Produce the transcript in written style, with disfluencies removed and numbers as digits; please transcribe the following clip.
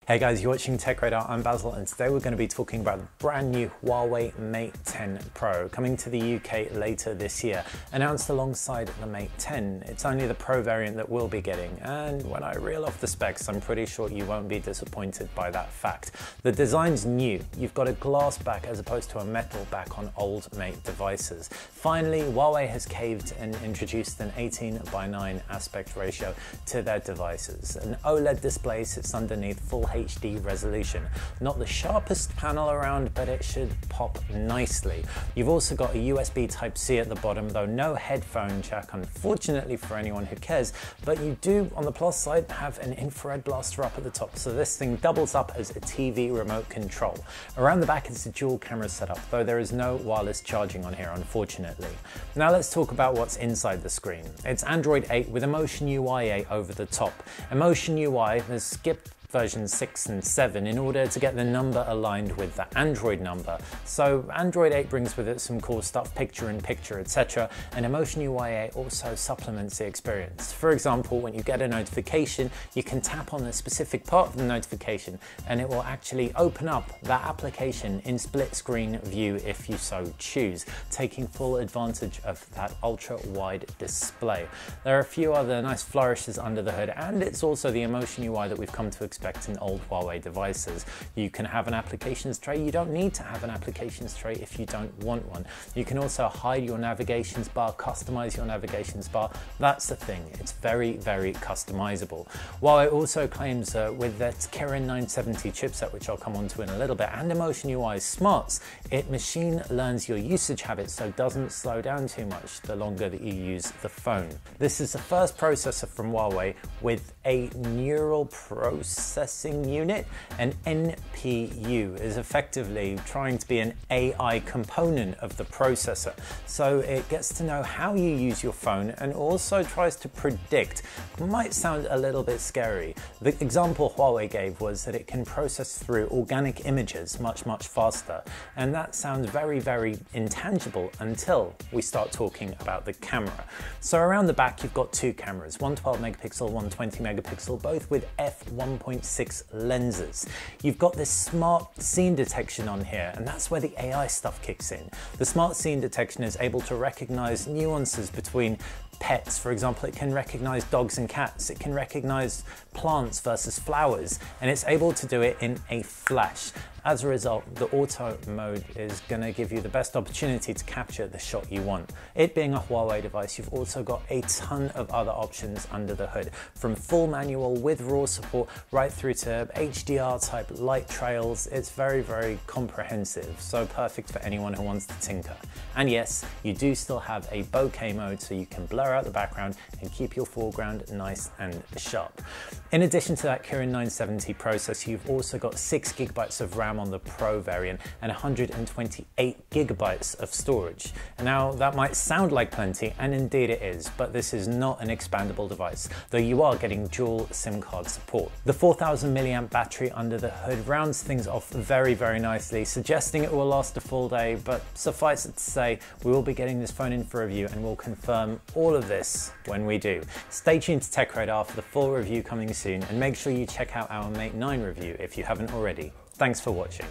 Hey guys, you're watching Tech Radar. I'm Basil, and today we're going to be talking about the brand new Huawei Mate 10 Pro coming to the UK later this year. Announced alongside the Mate 10, it's only the Pro variant that we'll be getting, and when I reel off the specs, I'm pretty sure you won't be disappointed by that fact. The design's new. You've got a glass back as opposed to a metal back on old Mate devices. Finally, Huawei has caved and introduced an 18:9 aspect ratio to their devices. An OLED display sits underneath full HD resolution. Not the sharpest panel around, but it should pop nicely. You've also got a USB Type-C at the bottom, though no headphone jack, unfortunately for anyone who cares, but you do, on the plus side, have an infrared blaster up at the top, so this thing doubles up as a TV remote control. Around the back it's a dual camera setup, though there is no wireless charging on here, unfortunately. Now let's talk about what's inside the screen. It's Android 8 with Emotion UI 8 over the top. Emotion UI has skipped version 6 and 7 in order to get the number aligned with the Android number. So Android 8 brings with it some cool stuff, picture-in-picture, etc. And Emotion UI 8 also supplements the experience. For example, when you get a notification, you can tap on a specific part of the notification and it will actually open up that application in split screen view if you so choose, taking full advantage of that ultra-wide display. There are a few other nice flourishes under the hood, and it's also the Emotion UI that we've come to expect in old Huawei devices. You can have an applications tray. You don't need to have an applications tray if you don't want one. You can also hide your navigations bar, customize your navigations bar. That's the thing. It's very, very customizable. Huawei also claims with its Kirin 970 chipset, which I'll come on to in a little bit, and Emotion UI smarts, it machine learns your usage habits, so it doesn't slow down too much the longer that you use the phone. This is the first processor from Huawei with a neural processing unit. An NPU is effectively trying to be an AI component of the processor. So it gets to know how you use your phone and also tries to predict. It might sound a little bit scary. The example Huawei gave was that it can process through organic images much faster. And that sounds very, very intangible until we start talking about the camera. So around the back, you've got two cameras, one 12 megapixel, one 20 megapixel, both with f1.6 lenses. You've got this smart scene detection on here, and that's where the AI stuff kicks in. The smart scene detection is able to recognize nuances between pets. For example, it can recognize dogs and cats. It can recognize plants versus flowers, and it's able to do it in a flash. As a result, the auto mode is going to give you the best opportunity to capture the shot you want. It being a Huawei device, you've also got a ton of other options under the hood, from full manual with RAW support right through to HDR type light trails. It's very, very comprehensive, so perfect for anyone who wants to tinker. And yes, you do still have a bokeh mode, so you can blur out the background and keep your foreground nice and sharp. In addition to that Kirin 970 processor, you've also got 6 gigabytes of RAM on the Pro variant and 128 gigabytes of storage. Now that might sound like plenty, and indeed it is, but this is not an expandable device, though you are getting dual SIM card support. The 4000 milliamp battery under the hood rounds things off very, very nicely, suggesting it will last a full day, but suffice it to say, we will be getting this phone in for review and we'll confirm all of this when we do. Stay tuned to Tech Radar for the full review coming soon, and make sure you check out our Mate 9 review if you haven't already. Thanks for watching.